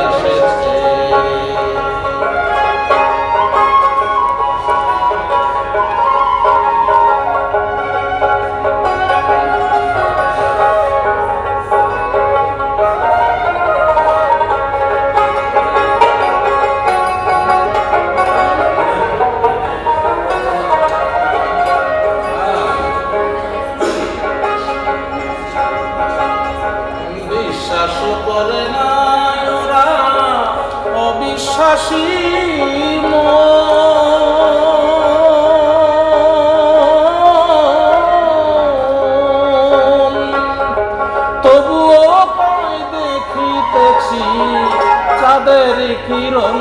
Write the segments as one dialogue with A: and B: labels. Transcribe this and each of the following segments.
A: এসেছে। বিশ্বাস করে না ওরা অবিশ্বাসী মন। তবুও পাই দেখিতেছি চাঁদের কিরণ,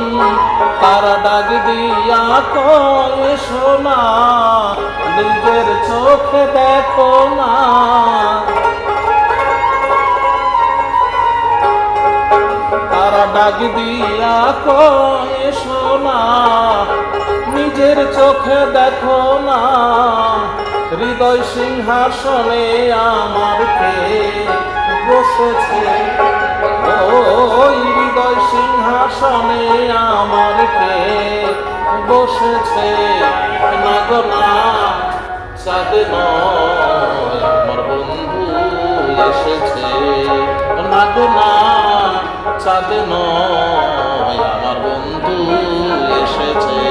A: তারা ডাক দিয়া কয় সোনা নিজের চোখে দেখো না। তারা ডাক দিয়া কয় সোনা নিজের চোখে দেখো না। হৃদয় সিংহাসনে আমার কে বসেছে, ওই হৃদয় সিংহাসনে আমার কে বসেছে। না গো না, চাঁদ নয় আমার বন্ধু এসেছে। না গো না, চাঁদ নয় আমার বন্ধু এসেছে।